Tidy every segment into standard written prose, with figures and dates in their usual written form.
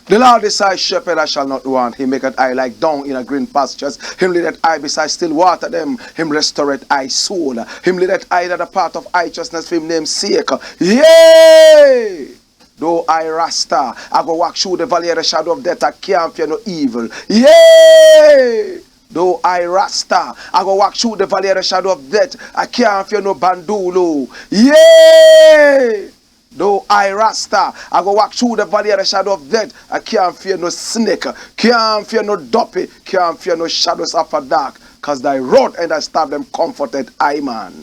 The Lord is thy shepherd, I shall not want. He maketh I like down in a green pastures. Him leadeth I beside still water them. Him restoreth I soul. Him leadeth I to the path of righteousness for him name's sake. Yea! Though I Rasta, I go walk through the valley of the shadow of death, I can't fear no evil. Yea! Though I Rasta, I go walk through the valley of the shadow of death, I can't fear no bandulo. Yea! Though I Rasta, I go walk through the valley of the shadow of death, I can't fear no snake, can't fear no dopey, can't fear no shadows after dark, cause thy rod and thy staff them comforted I man.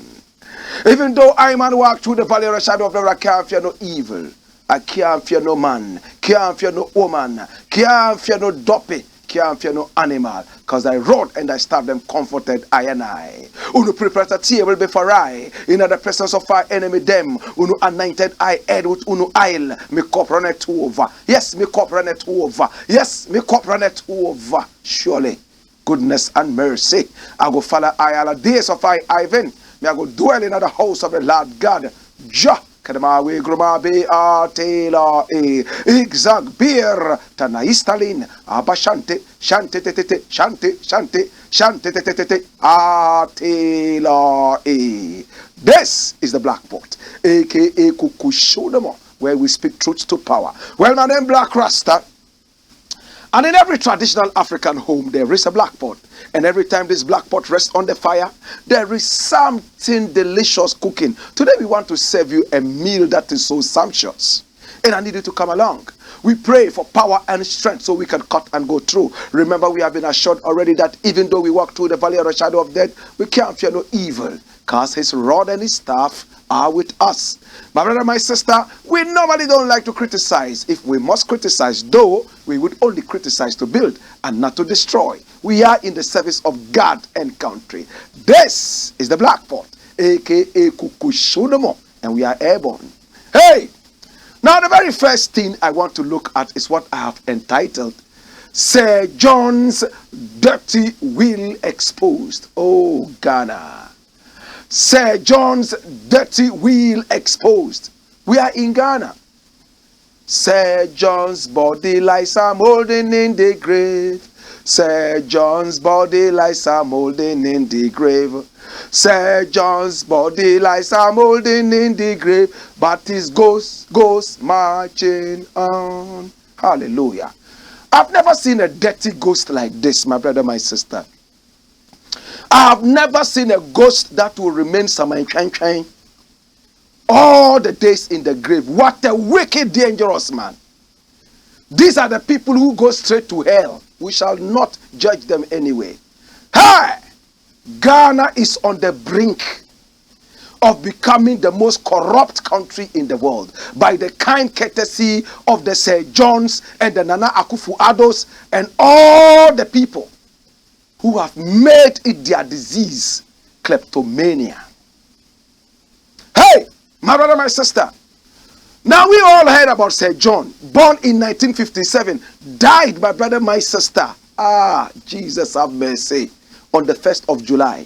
Even though I man walk through the valley of the shadow of death, I can't fear no evil. I can't fear no man, can't fear no woman, can't fear no dopey, can't fear no animal, cause thy rod and thy staff them comforted I and I. Unu prepare a table before I, in the presence of our enemy them. Unu anointed I head with unu oil, me cup runneth over. Yes, me cup runneth over. Yes, me cup runneth over. Surely, goodness and mercy, I go follow I all the days of I Ivan. Me I go dwell in the house of the Lord God. Jah. Kadamawe grumabe a tela e igzag beer tanaistalin abashante shante tete shante shante shante tete a tela e. This is the Blakk Pot, aka Kukushodamo, where we speak truth to power. Well, my name Blakk Rasta. And in every traditional African home, there is a Blakk Pot. And every time this Blakk Pot rests on the fire, there is something delicious cooking. Today we want to serve you a meal that is so sumptuous. And I need you to come along. We pray for power and strength so we can cut and go through. Remember, we have been assured already that even though we walk through the valley of the shadow of death, we can't fear no evil, because his rod and his staff are with us. My brother, my sister, we normally don't like to criticize. If we must criticize, though, we would only criticize to build and not to destroy. We are in the service of God and country. This is the Blakk Pot, aka Kukushodamo, and we are airborne. Hey! Now the very first thing I want to look at is what I have entitled Sir John's Dirty Will Exposed. Oh, Ghana. Sir John's dirty will exposed. We are in Ghana. Sir John's body lies are molding in the grave. Sir John's body lies are molding in the grave. Sir John's body lies are molding in the grave, but his ghost goes marching on. Hallelujah. I've never seen a dirty ghost like this, my brother, my sister. I have never seen a ghost that will remain samanchanchain all the days in the grave. What a wicked, dangerous man. These are the people who go straight to hell. We shall not judge them anyway. Hey! Ghana is on the brink of becoming the most corrupt country in the world by the kind courtesy of the Sir Johns and the Nana Akufo-Addo's and all the people who have made it their disease, kleptomania. Hey, my brother, my sister. Now we all heard about Sir John, born in 1957, died, my brother, my sister. Ah, Jesus have mercy, on the 1st of July.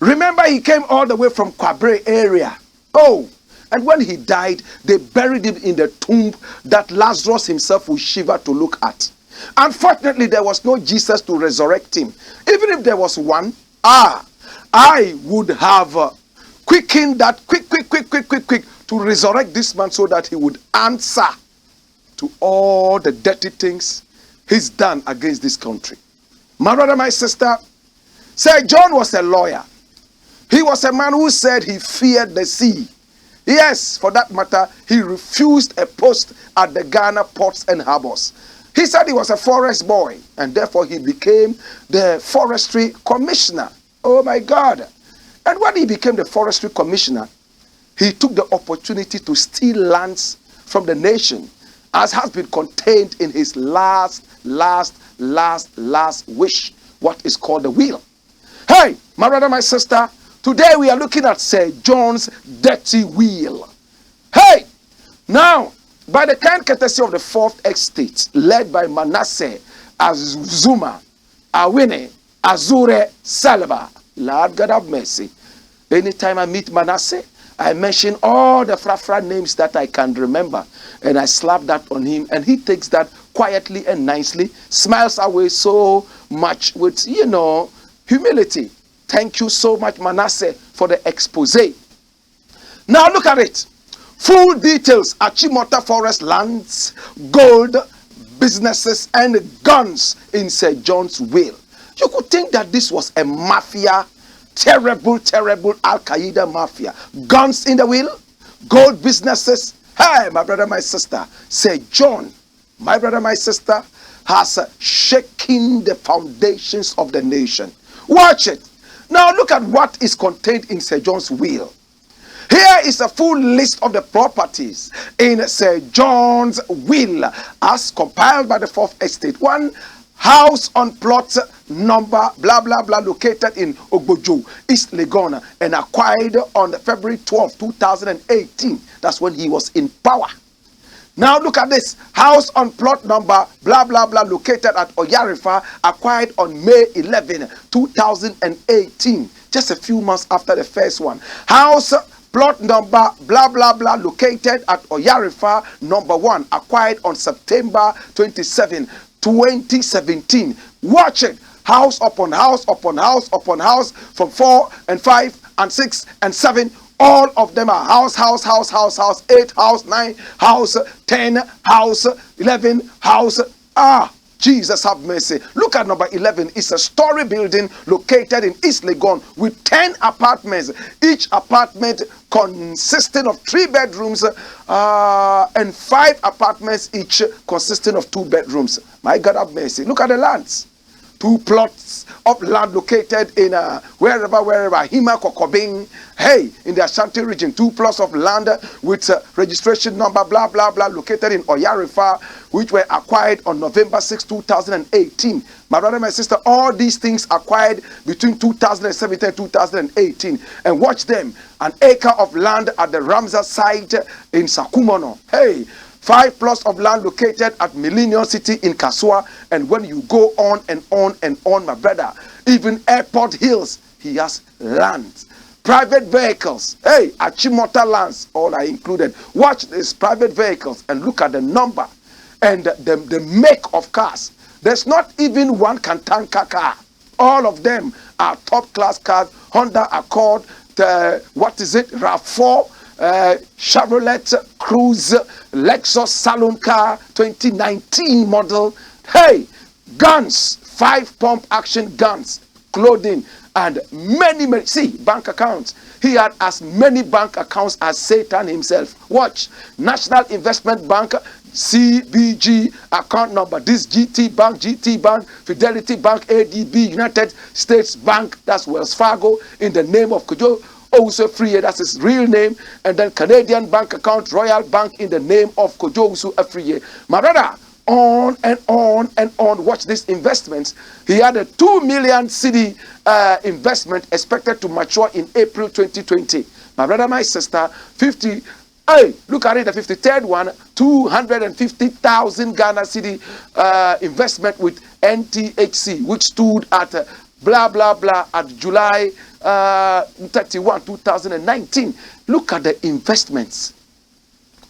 Remember, he came all the way from Kwabre area. Oh, and when he died, they buried him in the tomb that Lazarus himself would shiver to look at. Unfortunately, there was no Jesus to resurrect him. Even if there was one, I would have quickened that quick to resurrect this man so that he would answer to all the dirty things he's done against this country. My brother, my sister, Sir John was a lawyer. He was a man who said he feared the sea. Yes, for that matter, he refused a post at the Ghana ports and harbors. He said he was a forest boy, and therefore he became the forestry commissioner. Oh my God. And when he became the forestry commissioner, he took the opportunity to steal lands from the nation, as has been contained in his last wish, what is called the will. Hey, my brother, my sister, today we are looking at Sir John's dirty will. Hey, now, by the kind courtesy of the Fourth Estate, led by Manasseh, Azuma, Awine, Azure, Salva, Lord God have mercy. Anytime I meet Manasseh, I mention all the frafra names that I can remember, and I slap that on him, and he takes that quietly and nicely, smiles away so much with, humility. Thank you so much, Manasseh, for the expose. Now look at it. Full details: Achimota forest lands, gold, businesses, and guns in Sir John's will. You could think that this was a mafia, terrible Al-Qaeda mafia. Guns in the will, gold businesses. Hey, my brother, my sister, Sir John, my brother, my sister, has shaken the foundations of the nation. Watch it. Now look at what is contained in Sir John's will. Here is a full list of the properties in Sir John's will as compiled by the Fourth Estate. One house on plot number blah blah blah located in Ogbojo, East Legon, and acquired on February 12, 2018. That's when he was in power. Now look at this. House on plot number blah blah blah located at Oyarifa, acquired on May 11, 2018. Just a few months after the first one. House plot number blah blah blah located at Oyarifa number 1, acquired on September 27, 2017. Watch it. House upon house upon house upon house from 4 and 5 and 6 and 7. All of them are house, 8, house 9, house 10, house 11, house. Jesus have mercy. Look at number 11. It's a story building located in East Legon with 10 apartments. Each apartment consisting of 3 bedrooms and 5 apartments each consisting of 2 bedrooms. My God have mercy. Look at the lands. 2 plots of land located in wherever, Hima Kokobing, hey, in the Ashanti region. 2 plots of land with registration number blah blah blah located in Oyarifa, which were acquired on November 6, 2018. My brother, my sister, all these things acquired between 2017 and 2018. And watch them. An acre of land at the Ramsar site in Sakumono. Hey, 5 plots of land located at Millennium City in Kasua. And when you go on and on and on, my brother, even Airport Hills, he has land. Private vehicles, hey, Achimota lands, all are included. Watch these private vehicles and look at the number and the make of cars. There's not even one Kantanka car. All of them are top class cars. Honda Accord, RAV4, Chevrolet Cruze, Lexus Saloon car, 2019 model. Hey, guns, 5 pump action guns, clothing, and many, see, bank accounts. He had as many bank accounts as Satan himself. Watch. National Investment Bank, CBG account number. This GT Bank, Fidelity Bank, ADB, United States Bank, that's Wells Fargo, in the name of Kojo Owusu Afriyie, that's his real name. And then Canadian bank account, Royal Bank, in the name of Kojo Owusu Afriyie. My brother, on and on and on. Watch these investments. He had a 2 million cedi investment expected to mature in April 2020. My brother, my sister, 50. Hey, look at it, the 53rd one, 250,000 Ghana cedi investment with NTHC, which stood at blah blah blah at July 31, 2019. Look at the investments.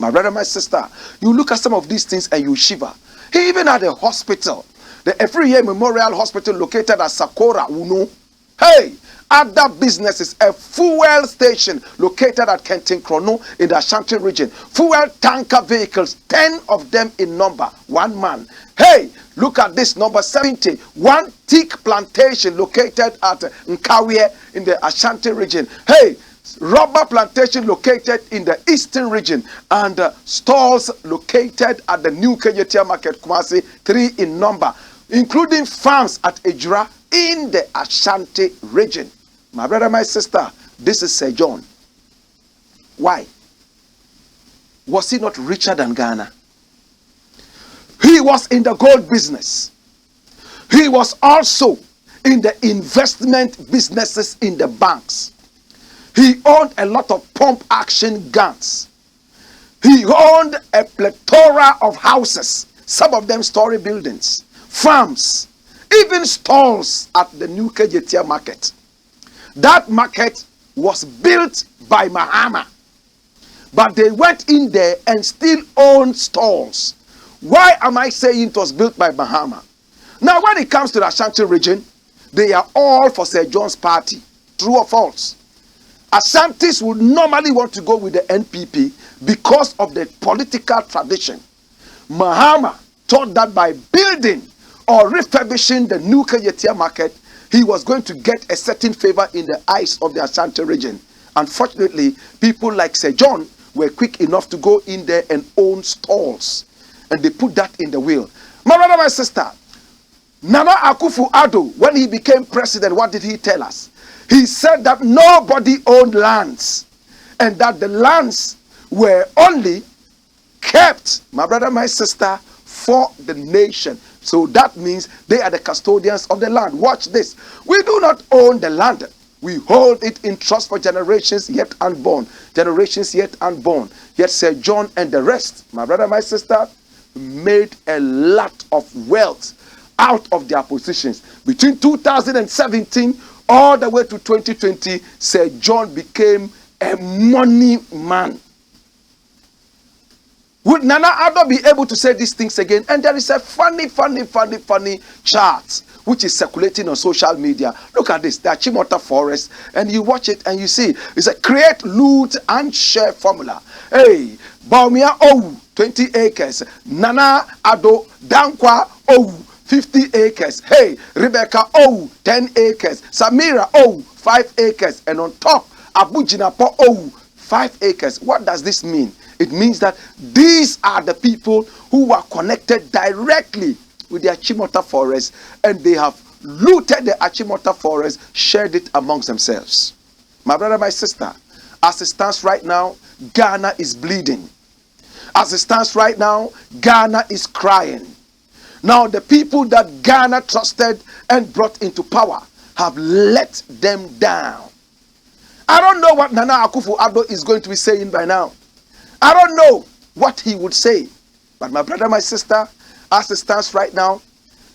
My brother, my sister, you look at some of these things and you shiver. He even had a hospital, the Afriyie Memorial Hospital located at Sakora, Uno. Hey, other businesses, a fuel station located at Kenton Krono in the Ashanti region, fuel tanker vehicles, 10 of them in number, one man. Hey, look at this, number 70, one teak plantation located at Nkawie in the Ashanti region. Hey, rubber plantation located in the eastern region, and stores located at the new KJT market, Kumasi, 3 in number, including farms at Ejura in the Ashanti region. My brother, my sister, this is Sir John. Why? Was he not richer than Ghana? He was in the gold business. He was also in the investment businesses in the banks. He owned a lot of pump action guns. He owned a plethora of houses, some of them story buildings, farms, even stalls at the new KJT market. That market was built by Mahama, but they went in there and still owned stalls. Why am I saying it was built by Mahama? Now, when it comes to the Ashanti region, they are all for Sir John's party. True or false? Ashantis would normally want to go with the NPP because of the political tradition. Mahama thought that by building or refurbishing the new KJT market, he was going to get a certain favor in the eyes of the Ashanti region. Unfortunately, people like Sir John were quick enough to go in there and own stalls. And they put that in the will. My brother, my sister, Nana Akufo-Addo, when he became president, what did he tell us? He said that nobody owned lands, and that the lands were only kept, my brother, my sister, for the nation. So that means they are the custodians of the land. Watch this. We do not own the land. We hold it in trust for generations yet unborn. Generations yet unborn. Yet Sir John and the rest, my brother, my sister, made a lot of wealth out of their positions. Between 2017 all the way to 2020, Sir John became a money man. Would Nana Addo be able to say these things again? And there is a funny chart which is circulating on social media. Look at this, the Achimota Forest, and you watch it and you see it's a create, loot, and share formula. Hey, Baumia, 20 acres. Nana Addo, Dankwa, 50 acres. Hey, Rebecca, 10 acres. Samira, 5 acres. And on top, Abu Jinapo, 5 acres. What does this mean? It means that these are the people who are connected directly with the Achimota Forest, and they have looted the Achimota Forest, shared it amongst themselves. My brother, my sister, as it stands right now, Ghana is bleeding. As it stands right now, Ghana is crying. Now, the people that Ghana trusted and brought into power have let them down. I don't know what Nana Akufo-Addo is going to be saying by now. I don't know what he would say. But my brother, my sister, as it stands right now,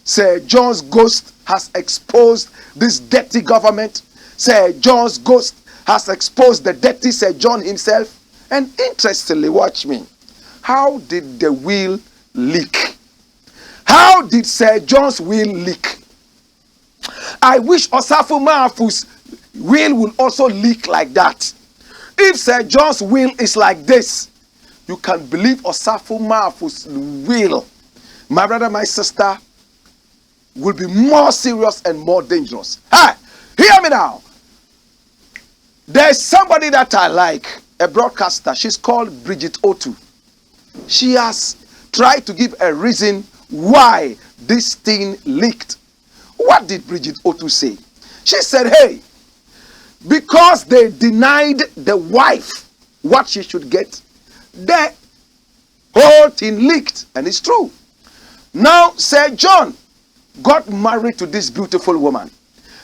Sir John's ghost has exposed this dirty government. Sir John's ghost has exposed the dirty Sir John himself. And interestingly, watch me. How did the will leak? How did Sir John's will leak? I wish Osafo Mahafu's will will also leak like that. If Sir John's will is like this, you can believe Osafo Mahafu's will, my brother, my sister, will be more serious and more dangerous. Hey, hear me now. There's somebody that I like, a broadcaster. She's called Bridget Otu. She has tried to give a reason why this thing leaked. What did Bridget Otu say? She said, hey, because they denied the wife what she should get, the whole thing leaked. And it's true. Now, Sir John got married to this beautiful woman.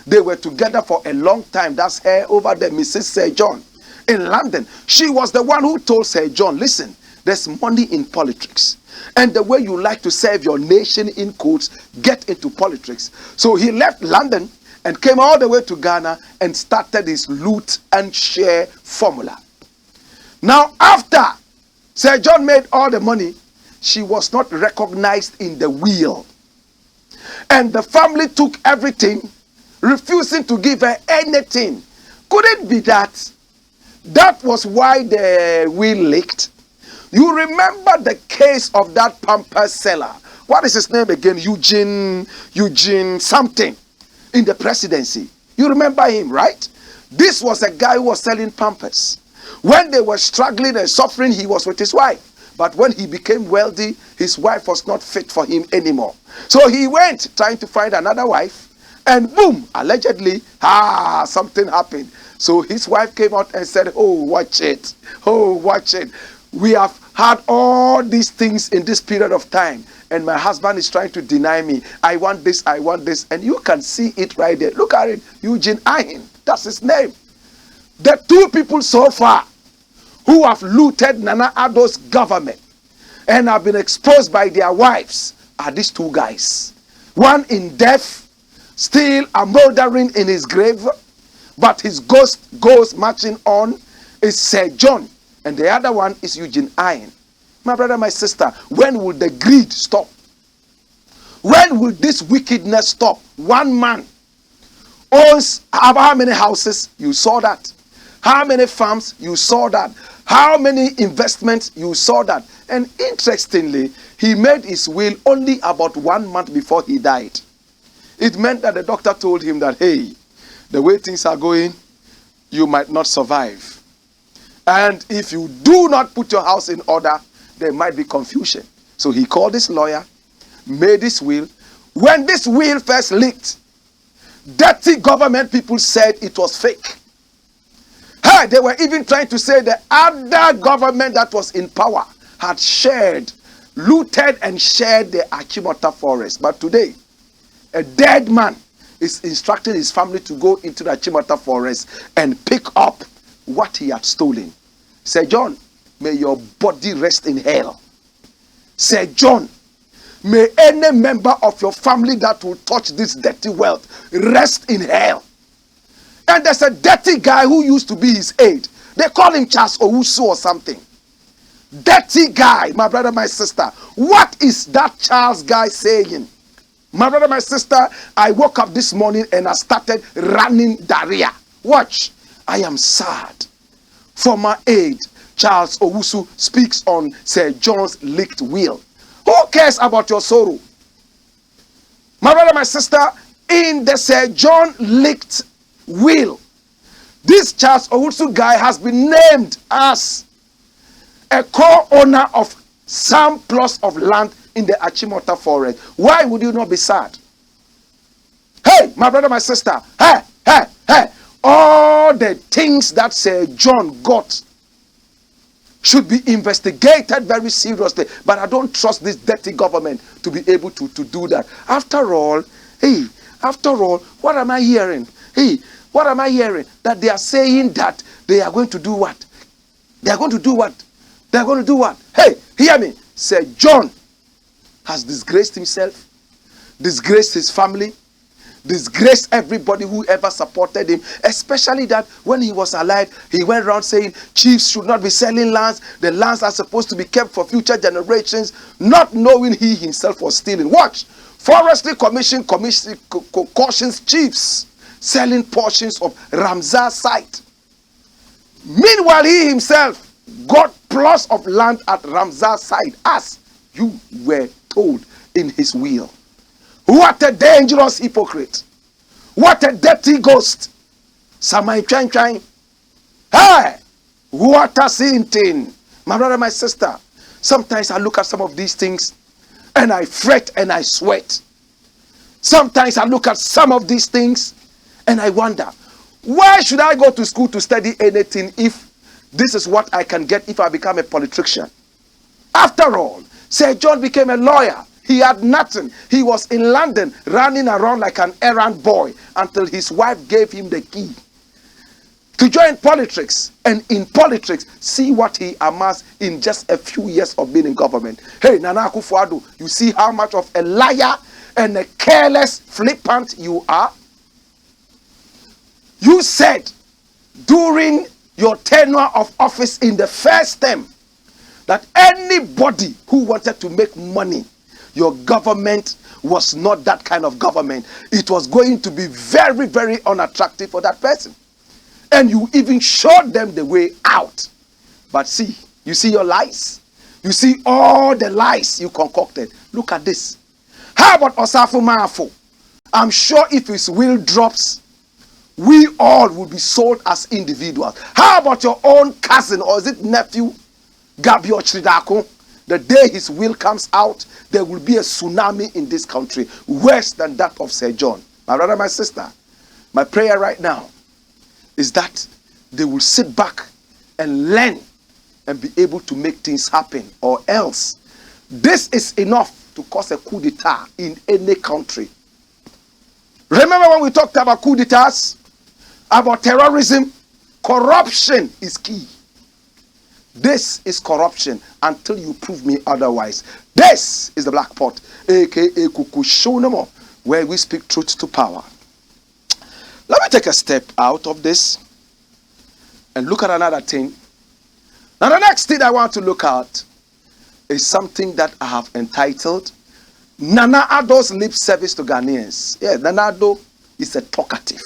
They were together for a long time. That's her over there, Mrs. Sir John, in London. She was the one who told Sir John, listen, there's money in politics. And the way you like to serve your nation, in quotes, get into politics. So he left London and came all the way to Ghana and started his loot and share formula. Now, after Sir John made all the money, she was not recognized in the will. And the family took everything, refusing to give her anything. Could it be that that was why the will leaked? You remember the case of that pamper seller. What is his name again? Eugene something in the presidency. You remember him, right? This was a guy who was selling pampers. When they were struggling and suffering, he was with his wife. But when he became wealthy, his wife was not fit for him anymore. So he went trying to find another wife. And boom, allegedly, something happened. So his wife came out and said, oh, watch it. Oh, watch it. We have had all these things in this period of time. And my husband is trying to deny me. I want this, I want this. And you can see it right there. Look at it. Eugene Ahin. That's his name. The two people so far who have looted Nana Addo's government and have been exposed by their wives are these two guys. One in death, still a mouldering in his grave, but his ghost goes marching on, is Sir John. And the other one is Eugene Ahin. My brother, my sister, when will the greed stop? When will this wickedness stop? One man owns how many houses? You saw that. How many farms? You saw that. How many investments? You saw that. And interestingly, he made his will only about 1 month before he died. It meant that the doctor told him that, hey, the way things are going, you might not survive. And if you do not put your house in order, there might be confusion. So he called his lawyer, made his will. When this will first leaked, dirty government people said it was fake. Hey, they were even trying to say the other government that was in power had looted and shared the Achimota forest. But today, a dead man is instructing his family to go into the Achimota forest and pick up what he had stolen. Sir John, may your body rest in hell. Sir John, may any member of your family that will touch this dirty wealth rest in hell. And there's a dirty guy who used to be his aide. They call him Charles Owusu or something. Dirty guy, my brother, my sister. What is that Charles guy saying? My brother, my sister, I woke up this morning and I started running diarrhea. Watch. I am sad. Former aide Charles Owusu speaks on Sir John's leaked will. Who cares about your sorrow? My brother, my sister, in the Sir John leaked will, this Charles Owusu guy has been named as a co-owner of some plots of land in the Achimota forest. Why would you not be sad? Hey, my brother, my sister, hey, all the things that Sir John got should be investigated very seriously. But I don't trust this dirty government to be able to do that. After all, what am I hearing? What am I hearing? That they are saying that they are going to do what? They are going to do what? They are going to do what? Hey, hear me. Sir John has disgraced himself, disgraced his family, disgraced everybody who ever supported him, especially that when he was alive, he went around saying chiefs should not be selling lands. The lands are supposed to be kept for future generations, not knowing he himself was stealing. Watch. Forestry Commission cautions chiefs selling portions of Ramsar site. Meanwhile, he himself got plots of land at Ramsar site, as you were told in his will. What a dangerous hypocrite. What a dirty ghost. Samai Chan. Hey, what a sin thing. My brother, my sister, sometimes I look at some of these things and I fret and I sweat. Sometimes I look at some of these things and I wonder, why should I go to school to study anything if this is what I can get if I become a politician? After all, Sir John became a lawyer. He had nothing. He was in London running around like an errand boy until his wife gave him the key to join politics. And in politics, see what he amassed in just a few years of being in government. Hey, Nana Akufo-Addo, you see how much of a liar and a careless, flippant you are? You said during your tenure of office in the first term that anybody who wanted to make money your government was not that kind of government, it was going to be very, very unattractive for that person. And you even showed them the way out. But see, you see your lies? You see all the lies you concocted. Look at this. How about Osafo Maafo? I'm sure if his will drops, we all will be sold as individuals. How about your own cousin, or is it nephew, Gabio Chidako? The day his will comes out, there will be a tsunami in this country, worse than that of Sir John. My brother, my sister, my prayer right now is that they will sit back and learn and be able to make things happen, or else this is enough to cause a coup d'etat in any country. Remember when we talked about coup d'etats, about terrorism? Corruption is key. This is corruption until you prove me otherwise. This is the Black Pot, aka Kukushonomo, where we speak truth to power. Let me take a step out of this and look at another thing. Now the next thing I want to look at is something that I have entitled Nana Addo's lip service to Ghanaians. Yeah, Nana Addo is a talkative.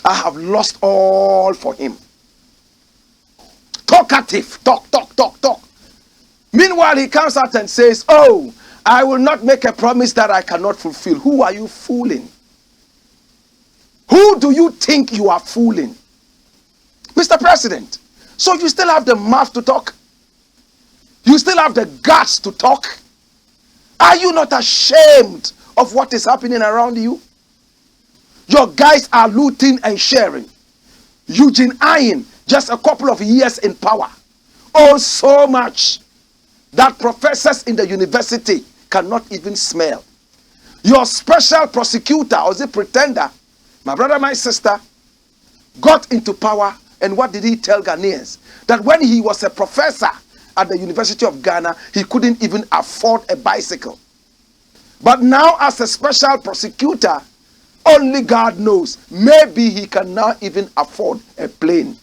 I have lost all for him. Talkative. Talk, talk, talk, talk. Meanwhile, he comes out and says, oh, I will not make a promise that I cannot fulfill. Who are you fooling? Who do you think you are fooling? Mr. President, so you still have the mouth to talk? You still have the guts to talk? Are you not ashamed of what is happening around you? Your guys are looting and sharing. Eugene Ayin, just a couple of years in power. Oh, so much that professors in the university cannot even smell. Your special prosecutor, or the pretender, my brother, my sister, got into power, and what did he tell Ghanaians? That when he was a professor at the University of Ghana, he couldn't even afford a bicycle. But now as a special prosecutor, only God knows, maybe he can now even afford a plane.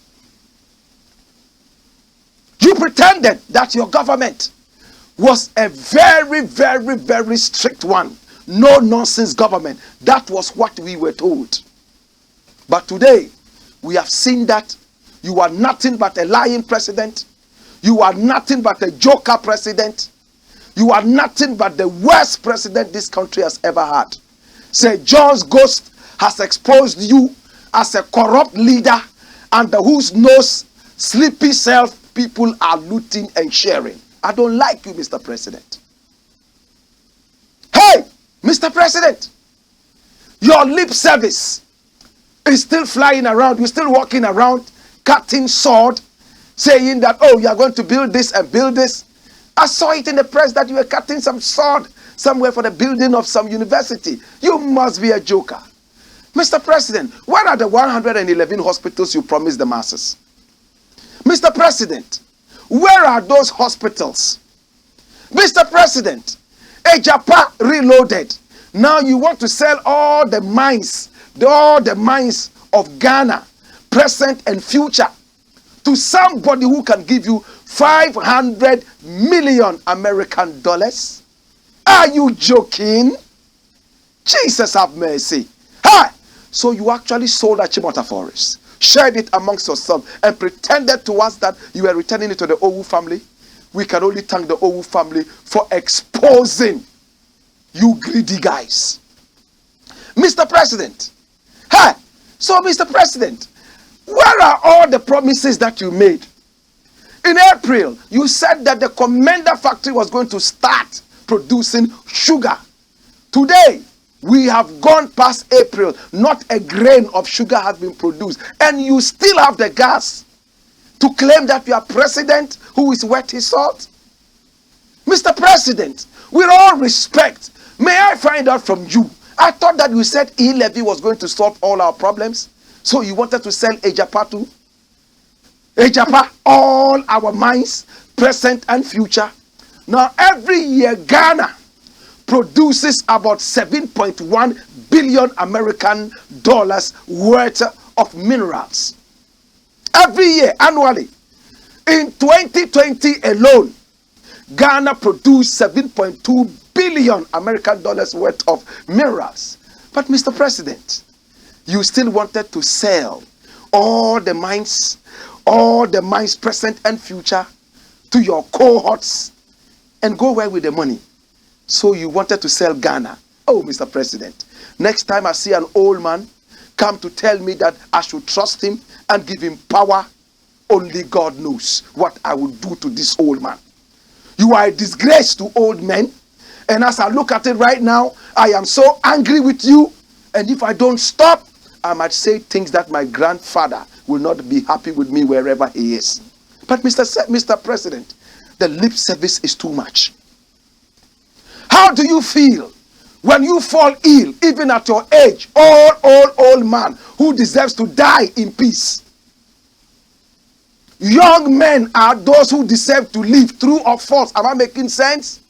You pretended that your government was a very, very, very strict one. No nonsense government. That was what we were told. But today, we have seen that you are nothing but a lying president. You are nothing but a joker president. You are nothing but the worst president this country has ever had. Sir John's ghost has exposed you as a corrupt leader under whose nose sleepy self people are looting and sharing. I don't like you, Mr. President. Hey, Mr. President, your lip service is still flying around. You're still walking around cutting sword, saying that, oh, you are going to build this and build this. I saw it in the press that you were cutting some sword somewhere for the building of some university. You must be a joker. Mr. President, where are the 111 hospitals you promised the masses? Mr. President, where are those hospitals? Mr. President, Ejapa reloaded. Now you want to sell all the mines of Ghana, present and future, to somebody who can give you 500 million American dollars? Are you joking? Jesus have mercy. Hi! So you actually sold Achimota Forest, shared it amongst yourself, and pretended to us that you were returning it to the Owu family. We can only thank the Owu family for exposing you greedy guys. Mr. President, hi! So Mr. President, where are all the promises that you made? In April, you said that the Commander factory was going to start producing sugar. Today, we have gone past April. Not a grain of sugar has been produced. And you still have the gas to claim that you are president who is wet his salt? Mr. President, with all respect, may I find out from you? I thought that you said E-levy was going to solve all our problems. So you wanted to sell Ejapa too? Ejapa, all our mines, present and future. Now every year Ghana produces about 7.1 billion American dollars worth of minerals. Every year, annually. In 2020 alone, Ghana produced 7.2 billion American dollars worth of minerals. But Mr. President, you still wanted to sell all the mines present and future to your cohorts and go away with the money. So you wanted to sell Ghana. Oh, Mr. President, next time I see an old man come to tell me that I should trust him and give him power, only God knows what I will do to this old man. You are a disgrace to old men. And as I look at it right now, I am so angry with you. And if I don't stop, I might say things that my grandfather will not be happy with me wherever he is. But Mr. President, the lip service is too much. How do you feel when you fall ill, even at your age, old man who deserves to die in peace? Young men are those who deserve to live, true or false. Am I making sense?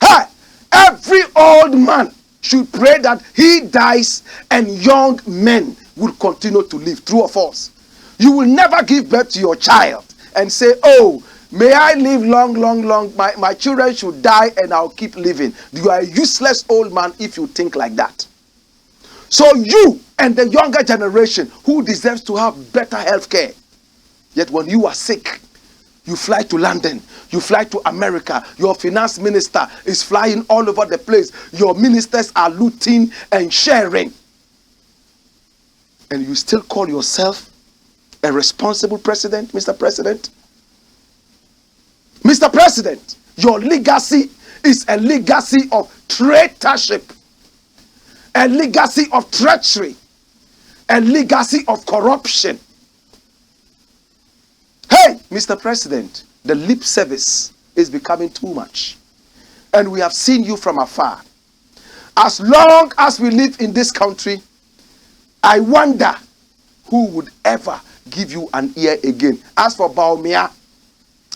Hey, every old man should pray that he dies and young men will continue to live, true or false. You will never give birth to your child and say, oh, may I live long. My children should die and I'll keep living. You are a useless old man if you think like that. So you and the younger generation who deserves to have better health care, yet when you are sick, you fly to London, you fly to America, your finance minister is flying all over the place, your ministers are looting and sharing, and you still call yourself a responsible president, Mr. President? Mr. President, your legacy is a legacy of traitorship, a legacy of treachery, a legacy of corruption. Hey, Mr. President, the lip service is becoming too much. And we have seen you from afar. As long as we live in this country, I wonder who would ever give you an ear again. As for Baumia,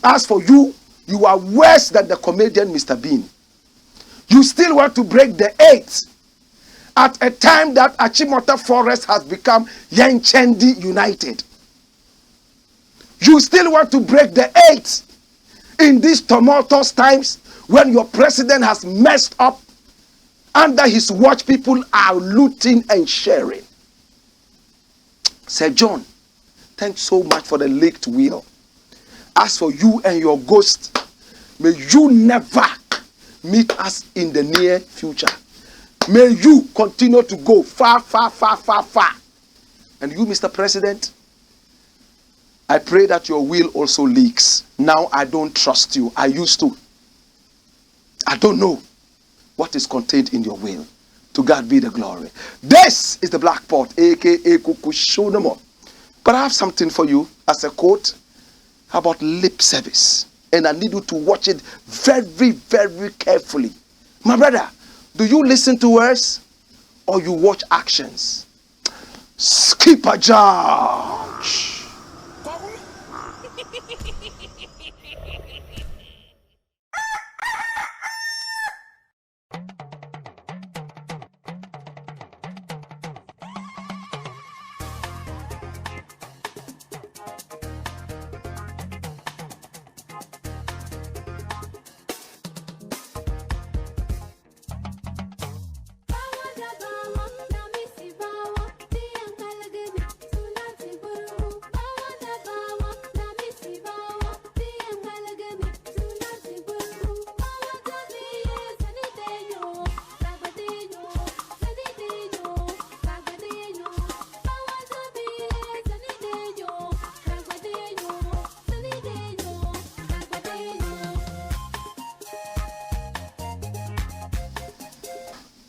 as for you, you are worse than the comedian Mr. Bean. You still want to break the 8 at a time that Achimota Forest has become Yenchendi United. You still want to break the 8 in these tumultuous times when your president has messed up. Under his watch, people are looting and sharing. Sir John, thanks so much for the leaked will. As for you and your ghost, may you never meet us in the near future. May you continue to go far. And you, Mr. President, I pray that your will also leaks. Now I don't trust you. I used to. I don't know what is contained in your will. To God be the glory. This is the Black Pot, aka Kukushonomo. But I have something for you as a quote about lip service. And I need you to watch it very carefully. My brother, do you listen to words or you watch actions? Skip a judge.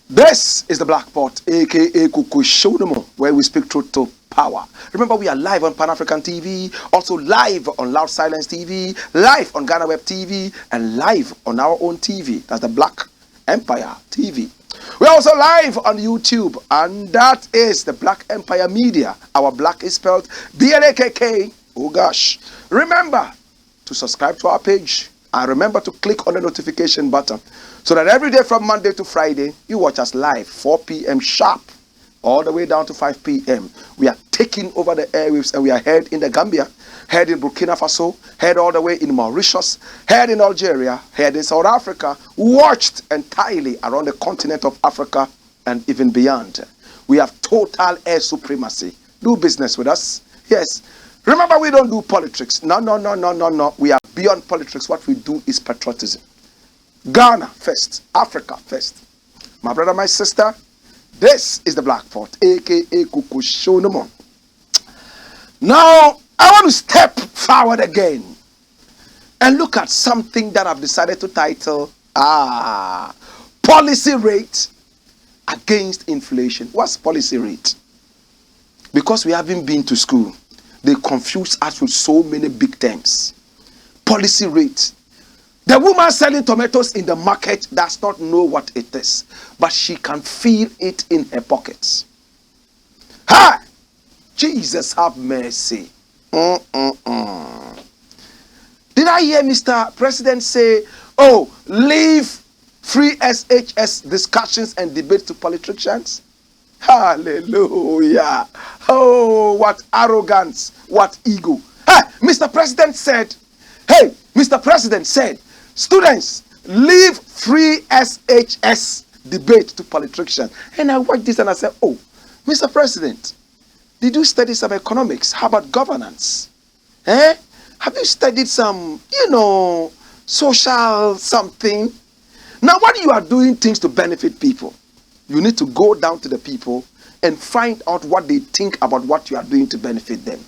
This is the Black Pot, aka Kukushonomo, where we speak truth to power. Remember, we are live on Pan African TV, also live on Loud Silence TV, live on Ghana Web TV, and live on our own TV. That's the Black Empire TV. We're also live on YouTube, and that is the Black Empire Media. Our Black is spelled B-L-A-K-K. Oh gosh. Remember to subscribe to our page, and remember to click on the notification button so that every day from Monday to Friday, you watch us live, 4 p.m. sharp, all the way down to 5 p.m. We are taking over the airwaves, and we are heard in the Gambia, heard in Burkina Faso, heard all the way in Mauritius, heard in Algeria, heard in South Africa, watched entirely around the continent of Africa and even beyond. We have total air supremacy. Do business with us. Yes. Remember, we don't do politics. No. We are beyond politics. What we do is patriotism. Ghana first. Africa first. My brother, my sister, this is the Blakk Fort, aka Kuku Shonomon. Now, I want to step forward again and look at something that I've decided to title Policy Rate Against Inflation. What's policy rate? Because we haven't been to school, they confuse us with so many big terms. Policy rate. The woman selling tomatoes in the market does not know what it is, but she can feel it in her pockets. Hi! Jesus have mercy. Did I hear Mr. President say, oh, leave free SHS discussions and debates to politicians? Hallelujah. Oh, what arrogance, what ego. Hey, Mr. President said, students, leave free SHS debate to politicians. And I watched this and I said, oh, Mr. President, did you study some economics? How about governance? Have you studied some, social something? Now, when you are doing things to benefit people, you need to go down to the people and find out what they think about what you are doing to benefit them.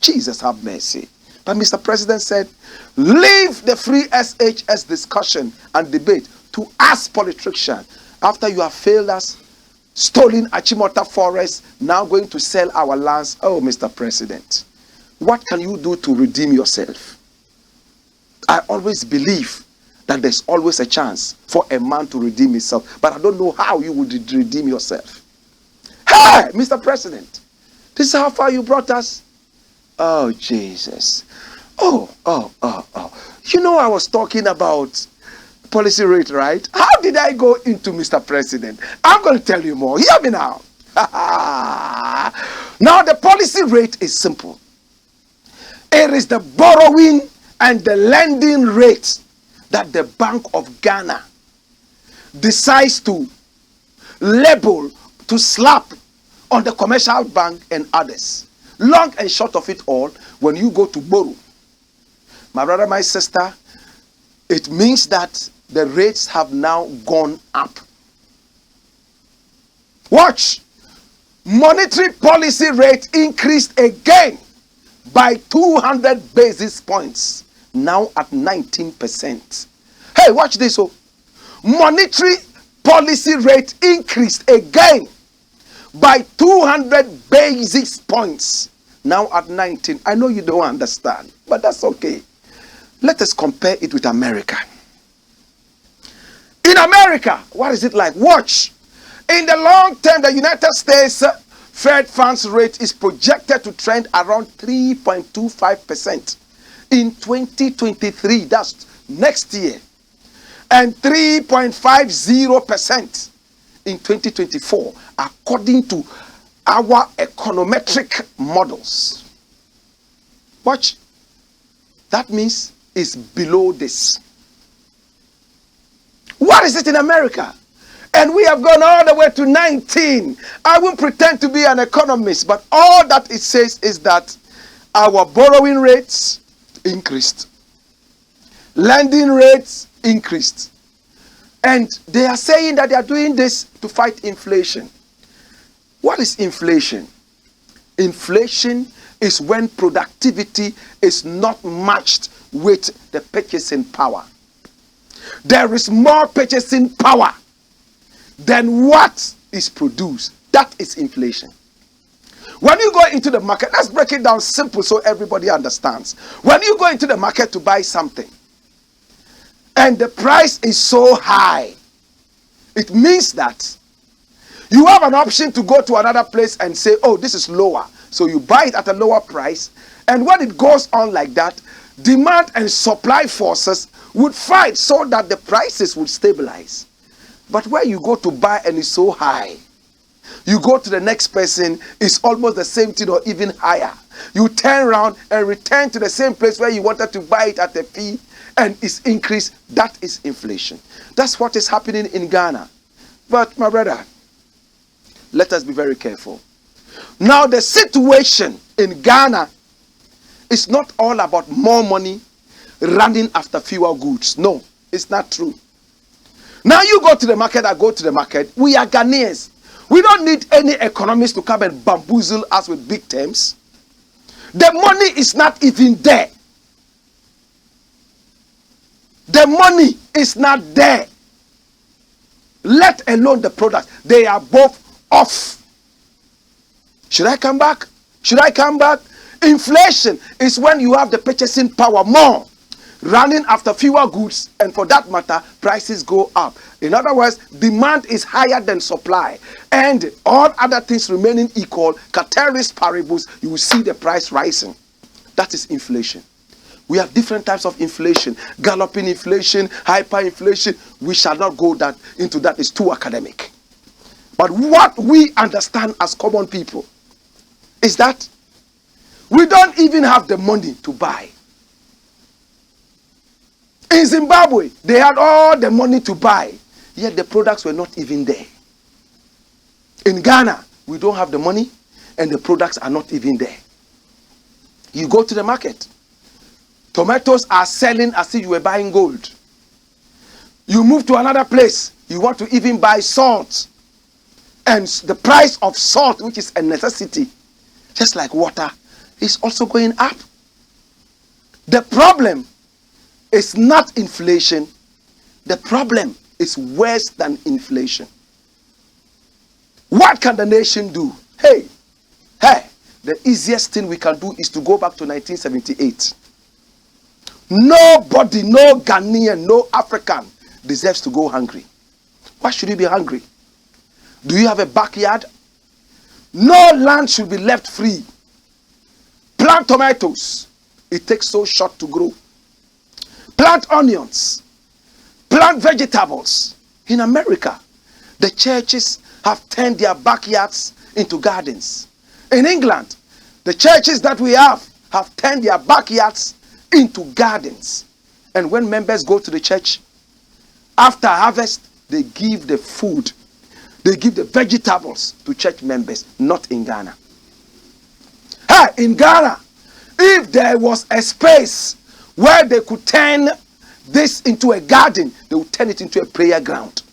Jesus have mercy. But Mr. President said, leave the free SHS discussion and debate to us politicians. After you have failed us, stolen Achimota forest, now going to sell our lands. Oh, Mr. President, what can you do to redeem yourself? I always believe that there's always a chance for a man to redeem himself, but I don't know how you would redeem yourself. Hey, Mr. President, this is how far you brought us. Oh, Jesus. Oh. I was talking about policy rate, right? How did I go into Mr. President? I'm going to tell you more. Hear me now. Now, the policy rate is simple. It is the borrowing and the lending rate that the Bank of Ghana decides to label, to slap on the commercial bank and others. Long and short of it all, when you go to borrow, my brother, my sister, it means that the rates have now gone up. Watch. Monetary policy rate increased again by 200 basis points, now at 19%. Hey, watch this. Oh. Monetary policy rate increased again by 200 basis points, now at 19. I know you don't understand, but that's okay. Let us compare it with America. In America, what is it like? Watch. In the long term, the United States Fed funds rate is projected to trend around 3.25% in 2023. That's next year. And 3.50% in 2024, according to our econometric models. Watch. That means it's below this. What is it in America? And we have gone all the way to 19. I won't pretend to be an economist, but all that it says is that our borrowing rates increased. Lending rates increased. And they are saying that they are doing this to fight inflation. What is inflation? Inflation is when productivity is not matched with the purchasing power. There is more purchasing power than what is produced. That is inflation. When you go into the market, let's break it down simple so everybody understands. When you go into the market to buy something and the price is so high, it means that you have an option to go to another place and say, oh, this is lower. So you buy it at a lower price. And when it goes on like that, demand and supply forces would fight so that the prices would stabilize. But where you go to buy and it's so high, You go to the next person, it's almost the same thing or even higher. You turn around and return to the same place where you wanted to buy it at a fee, and it's increased. That is inflation. That's what is happening in Ghana. But my brother, let us be very careful. Now the situation in Ghana is not all about more money running after fewer goods. No, it's not true. Now you go to the market, I go to the market. We are Ghanaians. We don't need any economists to come and bamboozle us with big terms. The money is not even there. The money is not there. Let alone the product. They are both off. Should I come back? Should I come back? Inflation is when you have the purchasing power more, running after fewer goods, and for that matter, prices go up. In other words, demand is higher than supply, and all other things remaining equal, ceteris paribus, you will see the price rising. That is inflation. We have different types of inflation: galloping inflation, hyperinflation. We shall not go into that. It's too academic. But what we understand as common people is that we don't even have the money to buy. In Zimbabwe, they had all the money to buy, yet the products were not even there. In Ghana, we don't have the money, and the products are not even there. You go to the market, tomatoes are selling as if you were buying gold. You move to another place, you want to even buy salt, and the price of salt, which is a necessity, just like water, is also going up. The problem is not inflation. The problem is worse than inflation. What can the nation do? Hey, the easiest thing we can do is to go back to 1978. Nobody, no Ghanaian, no African deserves to go hungry. Why should you be hungry? Do you have a backyard? No land should be left free. Plant tomatoes. It takes so short to grow. Plant onions. Plant vegetables. In America, the churches have turned their backyards into gardens. In England, the churches that we have turned their backyards into gardens. And when members go to the church, after harvest, they give the food. They give the vegetables to church members, not in Ghana. In Ghana, if there was a space where they could turn this into a garden, they would turn it into a prayer ground.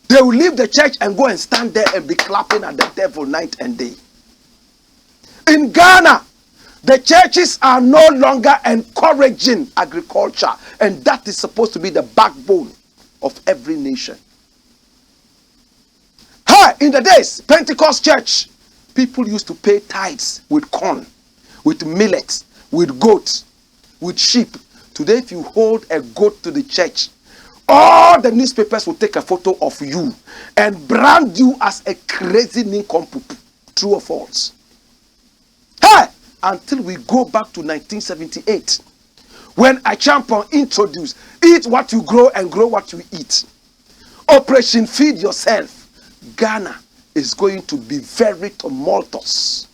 They will leave the church and go and stand there and be clapping at the devil night and day. In Ghana, the churches are no longer encouraging agriculture, and that is supposed to be the backbone of every nation. In the days, Pentecost church, people used to pay tithes with corn, with millet, with goats, with sheep. Today, if you hold a goat to the church, all the newspapers will take a photo of you and brand you as a crazy nincompoop. True or false? Until we go back to 1978, when Achampon introduced eat what you grow and grow what you eat. Operation Feed Yourself. Ghana is going to be very tumultuous.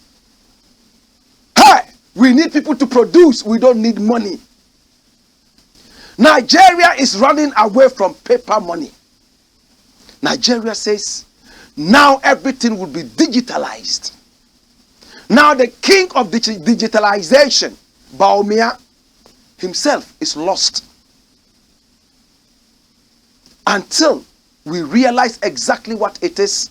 We need people to produce. We don't need money. Nigeria is running away from paper money. Nigeria says now everything will be digitalized. Now the king of digitalization, Baumia, himself is lost. Until we realize exactly what it is,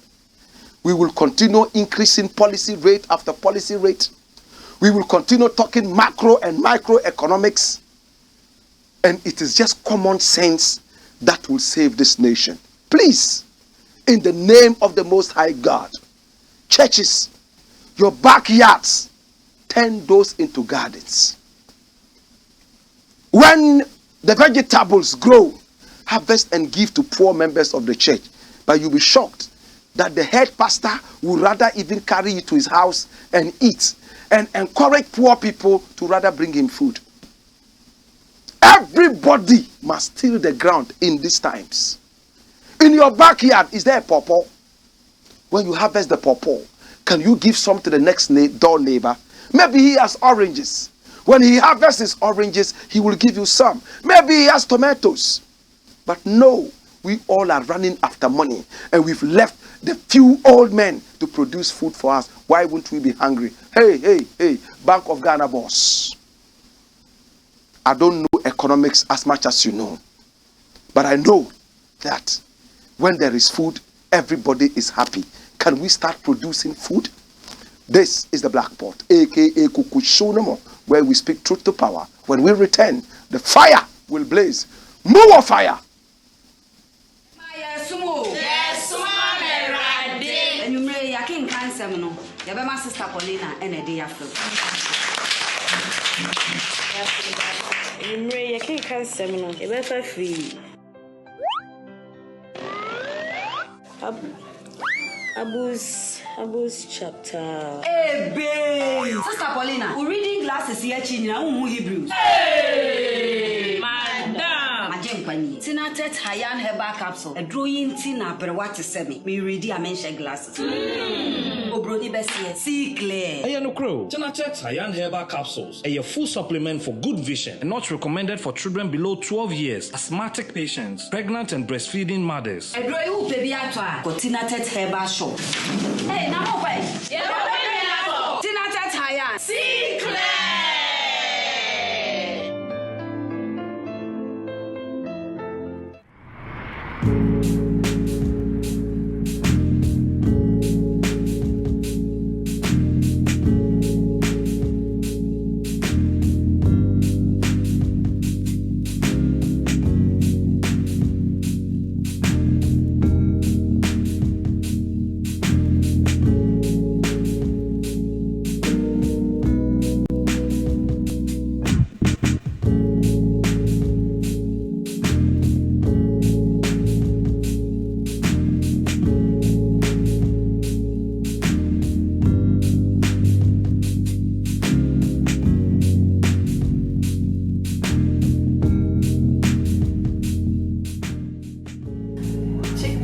we will continue increasing policy rate after policy rate. We will continue talking macro and microeconomics. And it is just common sense that will save this nation. Please, in the name of the Most High God, churches, your backyards, turn those into gardens. When the vegetables grow, harvest and give to poor members of the church. But you'll be shocked that the head pastor would rather even carry it to his house and eat, and encourage poor people to rather bring him food. Everybody must till the ground in these times. In your backyard, is there a pawpaw? When you harvest the pawpaw, can you give some to the next door neighbor? Maybe he has oranges. When he harvests his oranges, he will give you some. Maybe he has tomatoes. But no, we all are running after money, and we've left the few old men to produce food for us. Why wouldn't we be hungry? Hey, Bank of Ghana boss. I don't know economics as much as you know, but I know that when there is food, everybody is happy. Can we start producing food? This is the Black Pot, aka Kukushonomo, where we speak truth to power. When we return, the fire will blaze. More fire! Sister Paulina and a day after. You can't seminar, a better free. Addo'S chapter. Hey, babe! Sister Paulina, we're reading glasses here, China, Hebrews. Hey, madam! Tina tet Hayan herbal capsule. A drawing Tina, but what to send me? Me ready, I mention glasses. Obroni Bessie, see clear. Hey, no crow. Tina tet Hayan herbal capsules. A full supplement for good vision and not recommended for children below 12 years, asthmatic patients, pregnant and breastfeeding mothers. A drawing baby atwa. Got Tina tet herbal shop. Hey, now wait. Tina tet Hayan. See clear.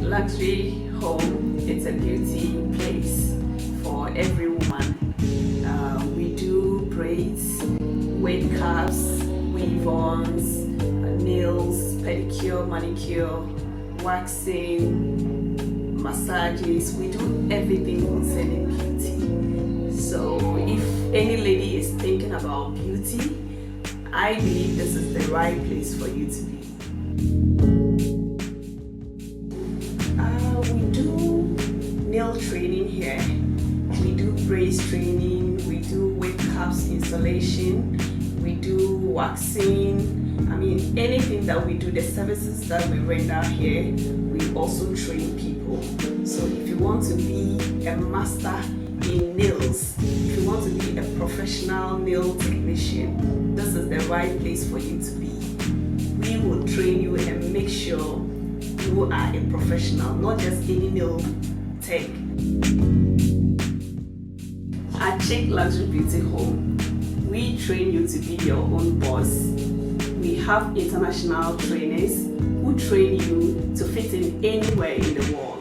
Luxury home, it's a beauty place for every woman. We do braids, wig caps, weave-ons, nails, pedicure, manicure, waxing, massages. We do everything concerning beauty. So if any lady is thinking about beauty, I believe this is the right place for you to be. Nail training here, we do braids training, we do wig caps installation, we do waxing. I mean, anything that we do, the services that we render here, we also train people. So if you want to be a master in nails, if you want to be a professional nail technician, this is the right place for you to be. We will train you and make sure you are a professional, not just any nail tech. At Chick Luxury Beauty Home, we train you to be your own boss. We have international trainers who train you to fit in anywhere in the world.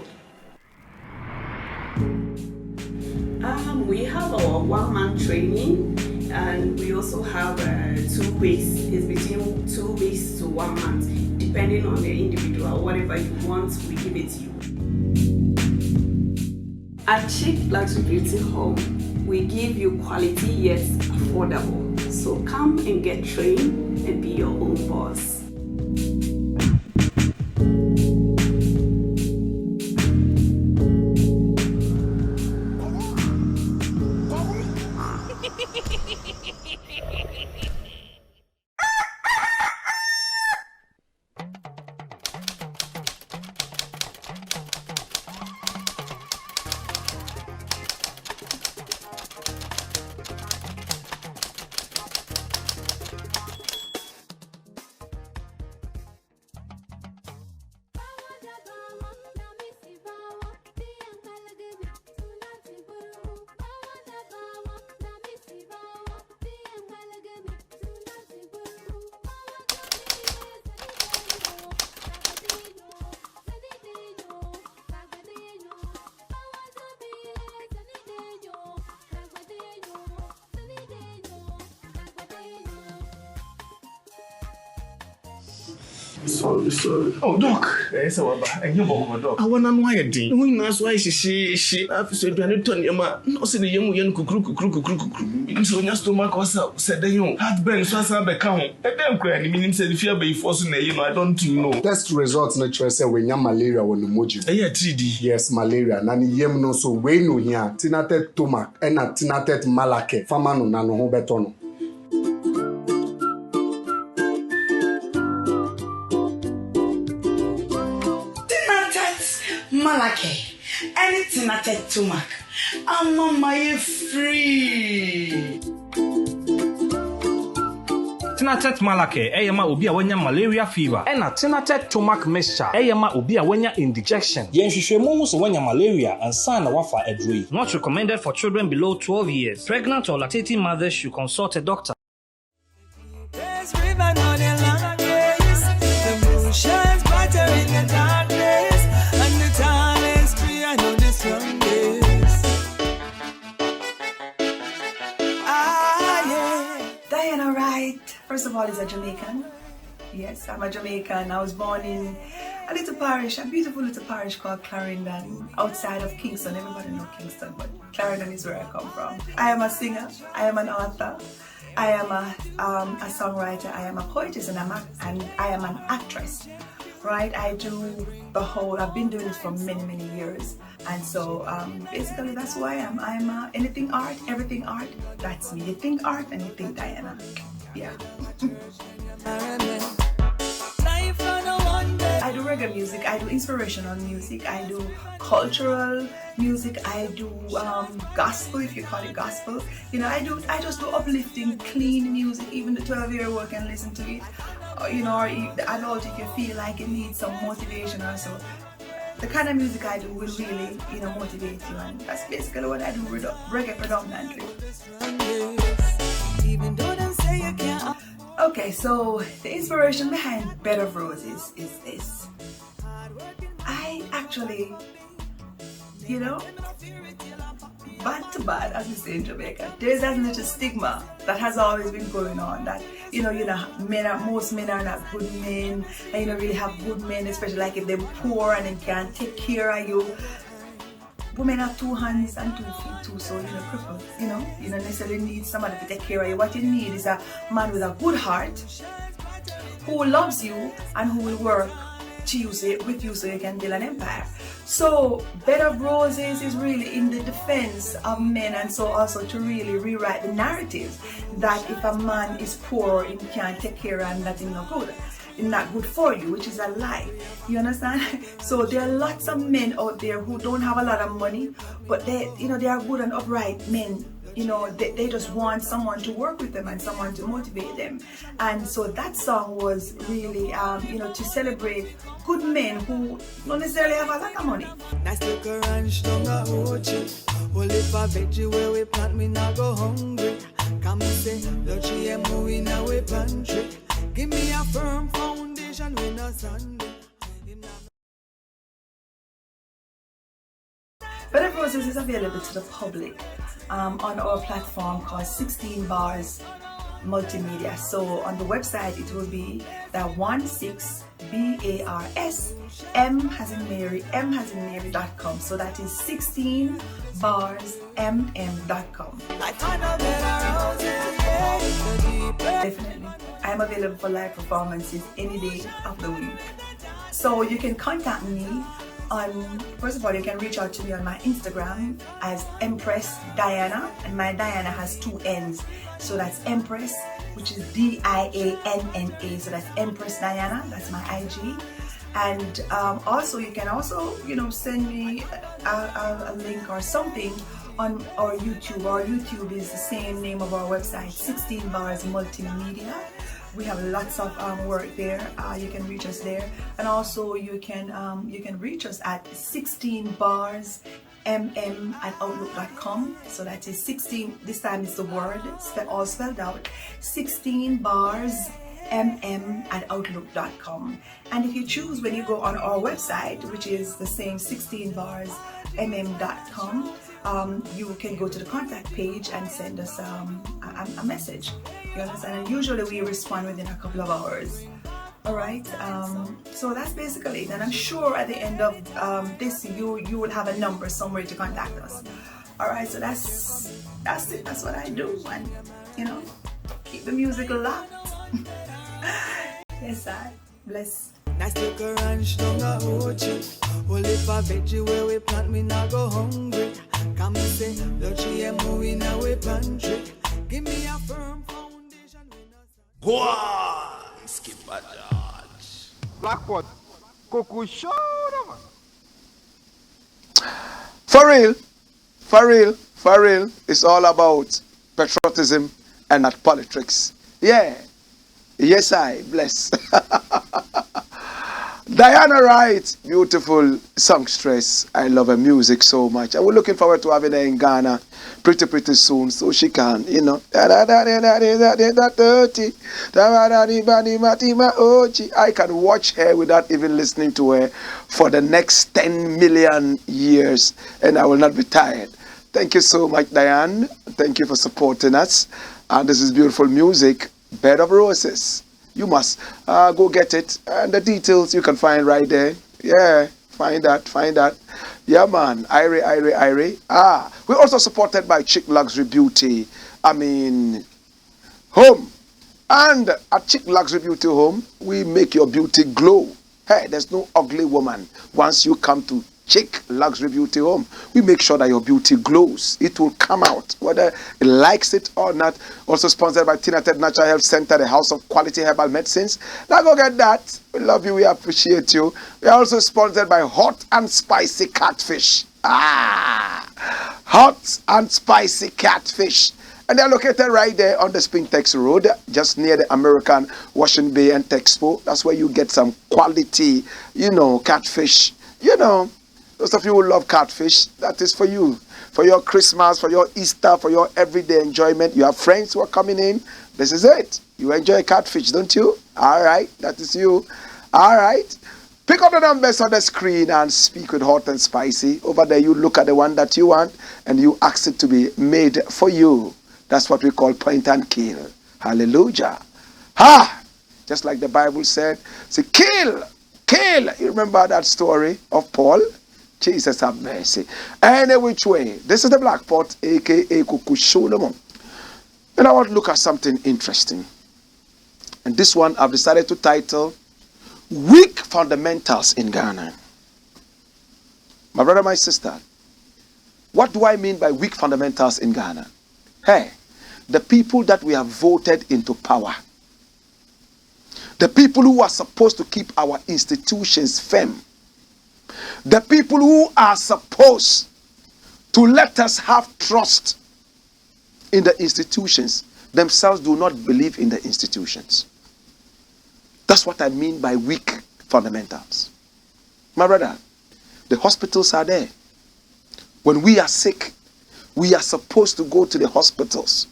We have our one-man training, and we also have 2 weeks. It's between 2 weeks to 1 month, depending on the individual. Whatever you want, we give it to you. At Chick Luxury Beauty Home, we give you quality yet affordable. So come and get trained and be your own boss. Sorry. Oh, Doc. Yes, and you walk, Doc. I want to know anything. Who knows why she said, no, see the young cook. So, your stomach was up, said the young. Had been so as I become. And then crying, meaning said, if you be forcing a, I don't know. Test results naturally say when you malaria when the moji. Yeah, 3D. Yes, malaria. Nani yem no so we no here. Tinatet tomac and a tinatet malake. Famano nano ho betono. Malake, anything I take to Mac. I'm on my free. Tinatet malake, eyama obi a wanya malaria fever. Ena tinatet tomac mixture, eyama obi a wanya indigestion. Yenhwehwemu hu so wanya malaria and sana wafa edrui. Not recommended for children below 12 years. Pregnant or lactating mothers should consult a doctor. Diana Wright, first of all, is a Jamaican. Yes, I'm a Jamaican. I was born in a little parish, a beautiful little parish called Clarendon, outside of Kingston. Everybody knows Kingston, but Clarendon is where I come from. I am a singer, I am an author, I am a songwriter, I am a poetess, and I am an actress. Right, I do the whole. I've been doing this for many years, and so basically that's who I am. I'm anything art, everything art. That's me. You think art and you think Diana. Yeah. I do reggae music. I do inspirational music. I do cultural music. I do gospel, if you call it gospel. You know, I just do uplifting, clean music. Even the 12-year-old can listen to it. You know, or the adult, if you feel like it needs some motivation or so. The kind of music I do will really, you know, motivate you, and that's basically what I do, reggae predominantly. Okay, so the inspiration behind Bed of Roses is this. I actually, you know, bad to bad, as we say in Jamaica, there's that little stigma that has always been going on that, you know, most men are not good men, and you don't really have good men, especially like if they're poor and they can't take care of you. Women have 2 hands and 2 feet too, so you're crippled, you know. You don't necessarily need somebody to take care of you. What you need is a man with a good heart who loves you and who will work with you so you can build an empire. So Bed of Roses is really in the defense of men, and so also to really rewrite the narrative that if a man is poor and can't take care of, and that is not good. It's not good for you, which is a lie. You understand? So there are lots of men out there who don't have a lot of money, but they are good and upright men. You know, they just want someone to work with them and someone to motivate them. And so that song was really, you know, to celebrate good men who don't necessarily have a lot of money. Nice little ranch down a orchard. Well, if I veggie where we plant, me not go hungry. Come and say, the GMO in our pantry. Give me a firm foundation when a Sunday. Bed of Roses is available to the public on our platform called 16 Bars Multimedia. So on the website it will be that 16BARS M as in Mary.com. So that is 16barsmm.com. Definitely. I am available for live performances any day of the week. So you can contact me on, first of all, you can reach out to me on my Instagram as Empress Diana, and my Diana has 2 N's, so that's Empress, which is DIANNA, so that's Empress Diana, that's my IG. And also you can also, you know, send me a link or something on our YouTube. Our YouTube is the same name of our website, 16 Bars Multimedia. We have lots of work there. You can reach us there, and also you can reach us at 16barsmm@outlook.com. So that is 16. This time it's the word all spelled out. 16barsmm@outlook.com. And if you choose, when you go on our website, which is the same 16barsmm.com, you can go to the contact page and send us a message. You understand? And usually we respond within a couple of hours. All right. So that's basically it, and I'm sure at the end of this, you will have a number somewhere to contact us. All right. So that's it. That's what I do, and keep the music locked. Yes, I bless. Nice little ranch down a Ochi. Only for veggie where we plant, me not go hungry. Come and say, the GMO in our pantry. Give me a firm foundation. Go on, skip a dodge. Blackpot, Coco shoulder, man. For real, it's all about patriotism and not politics. Yeah. Yes, I bless. Diana writes, beautiful songstress. I love her music so much. And we're looking forward to having her in Ghana pretty soon, so she can, I can watch her without even listening to her for the next 10 million years, and I will not be tired. Thank you so much, Diane. Thank you for supporting us. And this is beautiful music, Bed of Roses. You must go get it. And the details you can find right there. Yeah, find that. Yeah, man. Irie. We're also supported by Chick Luxury Beauty. Home. And at Chick Luxury Beauty Home, we make your beauty glow. Hey, there's no ugly woman once you come to Chick Luxury Beauty Home. We make sure that your beauty glows. It will come out, whether it likes it or not. Also sponsored by Tina Ted Natural Health Center, the house of quality herbal medicines. Now go get that. We love you. We appreciate you. We are also sponsored by Hot and Spicy Catfish. Hot and Spicy Catfish. And they're located right there on the Spintex Road, just near the American Washington Bay and Texpo. That's where you get some quality, catfish. Those of you who love catfish, that is for you. For your Christmas, for your Easter, for your everyday enjoyment. You have friends who are coming in. This is it. You enjoy catfish, don't you? All right. That is you. All right. Pick up the numbers on the screen and speak with Hot and Spicy. Over there, you look at the one that you want and you ask it to be made for you. That's what we call point and kill. Hallelujah. Just like the Bible said, say, kill. You remember that story of Paul? Jesus have mercy. Any which way. This is the Black Pot, a.k.a. Kuku Solomon. And I want to look at something interesting. And this one I've decided to title, Weak Fundamentals in Ghana. My brother, my sister, what do I mean by weak fundamentals in Ghana? Hey, the people that we have voted into power. The people who are supposed to keep our institutions firm. The people who are supposed to let us have trust in the institutions themselves do not believe in the institutions. That's what I mean by weak fundamentals. My brother, the hospitals are there. When we are sick, we are supposed to go to the hospitals.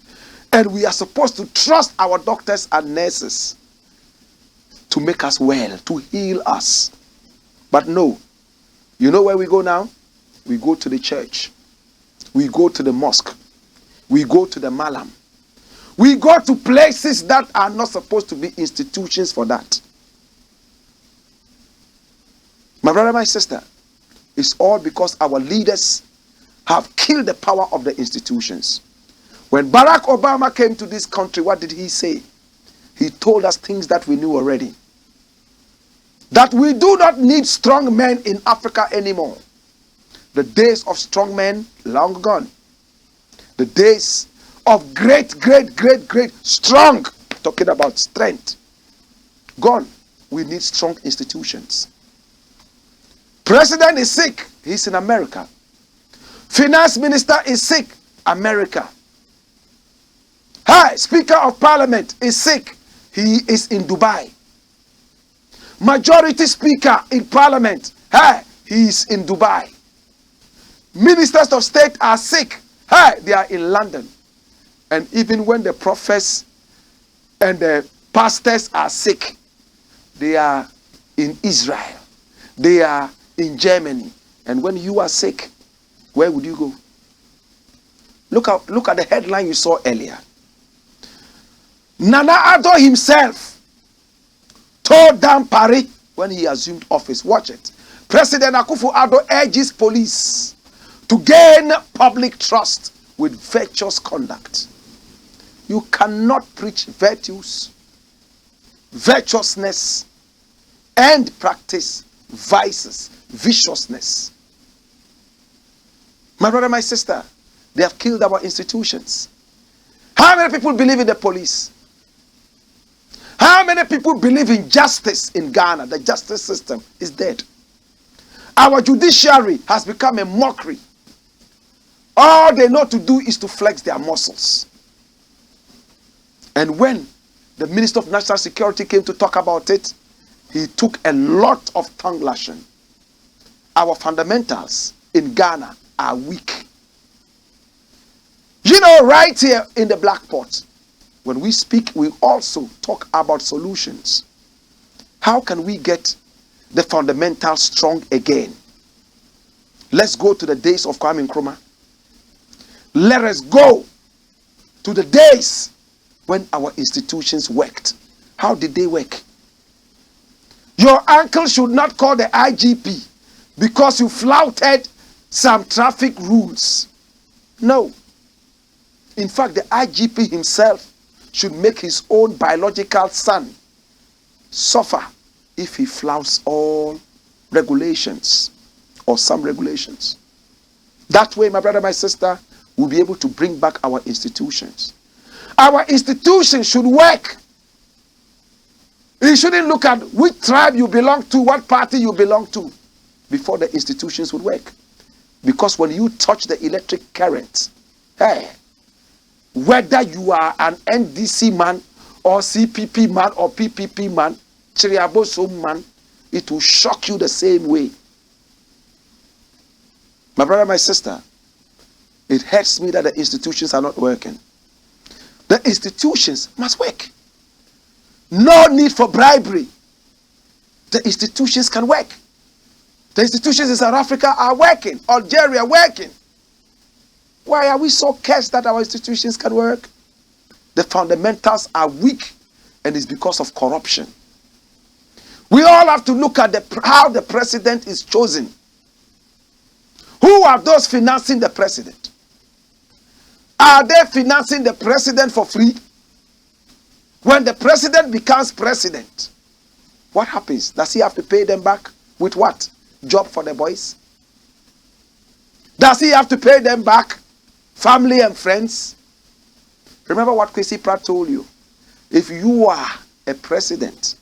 And we are supposed to trust our doctors and nurses to make us well, to heal us. But no. You know where we go now? We go to the church. We go to the mosque. We go to the malam. We go to places that are not supposed to be institutions for that. My brother, my sister, it's all because our leaders have killed the power of the institutions. When Barack Obama came to this country, what did he say? He told us things that we knew already. That we do not need strong men in Africa anymore. The days of strong men, long gone. The days of great, strong, talking about strength, gone. We need strong institutions. President is sick, he's in America. Finance minister is sick, America. Speaker of Parliament is sick, he is in Dubai. Majority Speaker in Parliament, he is in Dubai. Ministers of State are sick, they are in London. And even when the prophets and the pastors are sick, they are in Israel. They are in Germany. And when you are sick, where would you go? Look at the headline you saw earlier. Nana Addo himself tore down Paris when he assumed office. Watch it. President Akufo-Addo urges police to gain public trust with virtuous conduct. You cannot preach virtues, virtuousness, and practice vices, viciousness. My brother, my sister, they have killed our institutions. How many people believe in the police? How many people believe in justice in Ghana? The justice system is dead. Our judiciary has become a mockery. All they know to do is to flex their muscles. And when the Minister of National Security came to talk about it, he took a lot of tongue lashing. Our fundamentals in Ghana are weak. You know, right here in the Black Pot, when we speak, we also talk about solutions. How can we get the fundamentals strong again? Let's go to the days of Kwame Nkrumah. Let us go to the days when our institutions worked. How did they work? Your uncle should not call the IGP because you flouted some traffic rules. No. In fact, the IGP himself should make his own biological son suffer if he flouts all regulations or some regulations. That way, my brother, my sister, we'll be able to bring back our institutions. Our institutions should work. You shouldn't look at which tribe you belong to, what party you belong to, before the institutions would work. Because when you touch the electric current, hey, whether you are an NDC man or CPP man or PPP man, Chiriaboso man, it will shock you the same way. My brother, my sister, it hurts me that the institutions are not working. The institutions must work. No need for bribery. The institutions can work. The institutions in South Africa are working. Algeria working. Why are we so cursed that our institutions can work? The fundamentals are weak, and it's because of corruption. We all have to look at how the president is chosen. Who are those financing the president? Are they financing the president for free? When the president becomes president, what happens? Does he have to pay them back with what? Job for the boys? Does he have to pay them back? Family and friends? Remember what Kwesi Pratt told you. If you are a president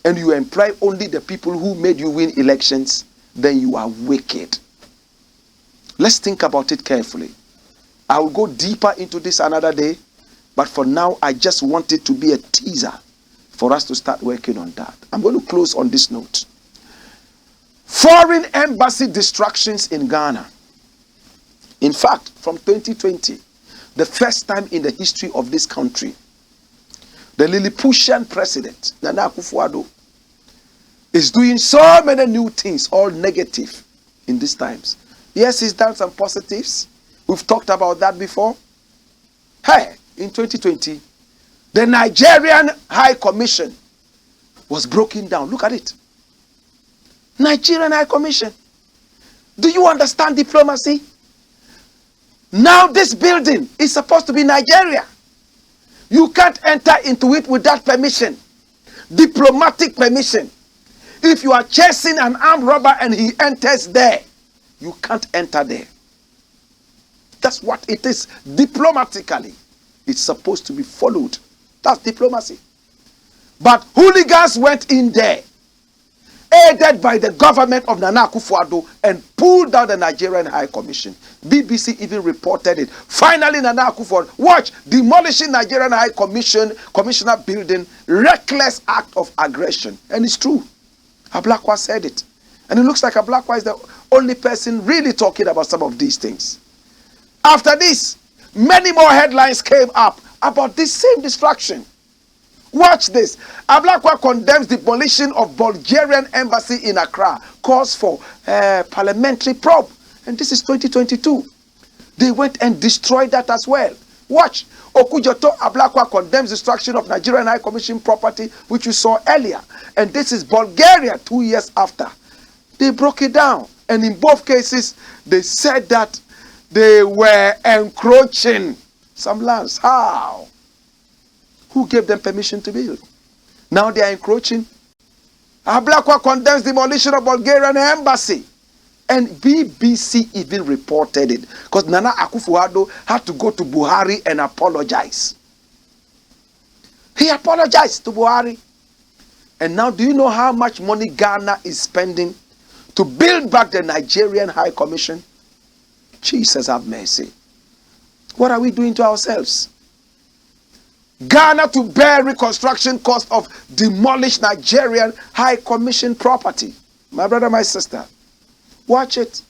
and you employ only the people who made you win elections, then you are wicked. Let's think about it carefully. I will go deeper into this another day, but for now, I just want it to be a teaser for us to start working on that. I'm going to close on this note. Foreign embassy distractions in Ghana. In fact, from 2020, the first time in the history of this country, the Lilliputian president, Nana Akufo-Addo, is doing so many new things, all negative in these times. Yes, he's done some positives. We've talked about that before. Hey, in 2020, the Nigerian High Commission was broken down. Look at it. Nigerian High Commission. Do you understand diplomacy? Now this building is supposed to be Nigeria. You can't enter into it without permission. Diplomatic permission. If you are chasing an armed robber and he enters there, you can't enter there. That's what it is. Diplomatically, it's supposed to be followed. That's diplomacy. But hooligans went in there, aided by the government of Nana Akufo-Addo, and pulled down the Nigerian High Commission. BBC even reported it. Finally, Nana Akufo-Addo, watch, demolishing Nigerian High Commissioner building, reckless act of aggression. And it's true. Blakk said it. And it looks like Blakk is the only person really talking about some of these things. After this, many more headlines came up about this same distraction. Watch this. Blakk condemns demolition of Bulgarian embassy in Accra, calls for parliamentary probe. And this is 2022. They went and destroyed that as well. Watch. Okujoto Ablakwa condemns destruction of Nigerian High Commission property, which you saw earlier. And this is Bulgaria 2 years after. They broke it down. And in both cases, they said that they were encroaching some lands. How? Who gave them permission to build? Now they are encroaching. Ablakwa condemns demolition of Bulgarian embassy. And BBC even reported it. Because Nana Akufo-Addo had to go to Buhari and apologize. He apologized to Buhari. And now do you know how much money Ghana is spending to build back the Nigerian High Commission? Jesus have mercy. What are we doing to ourselves? Ghana to bear reconstruction cost of demolished Nigerian High Commission property. My brother, my sister, watch it.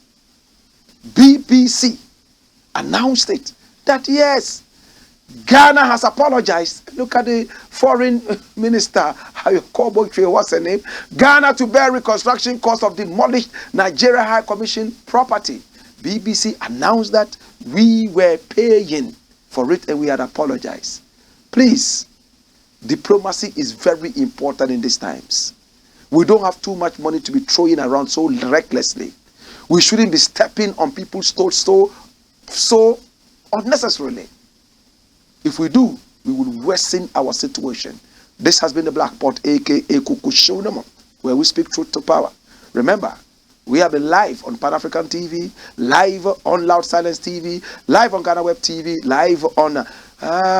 BBC announced it. That yes, Ghana has apologized. Look at the foreign minister, what's her name? Ghana to bear reconstruction cost of demolished Nigeria High Commission property. BBC announced that we were paying for it and we had apologized. Please, diplomacy is very important in these times. We don't have too much money to be throwing around so recklessly. We shouldn't be stepping on people's toes so unnecessarily. If we do, we will worsen our situation. This has been the Black Pot, aka Kuku Shonama, where we speak truth to power. Remember, we have been live on Pan African TV, live on Loud Silence TV, live on Ghana Web TV, live on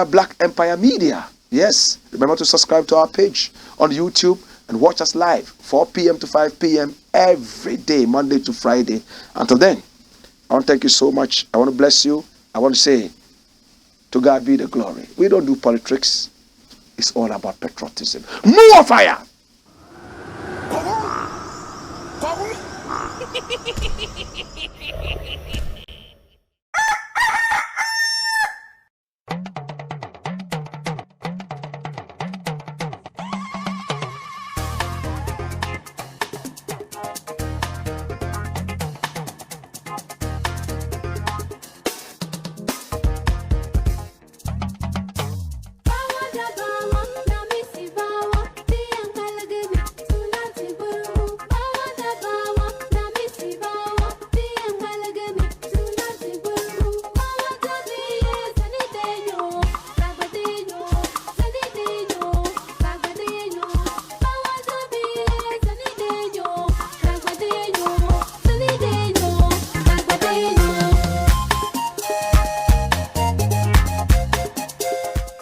Black Empire Media. Yes, remember to subscribe to our page on YouTube and watch us live 4 p.m. to 5 p.m. every day, Monday to Friday. Until then, I want to thank you so much. I want to bless you. I want to say, to God be the glory. We don't do politics. It's all about patriotism. More fire!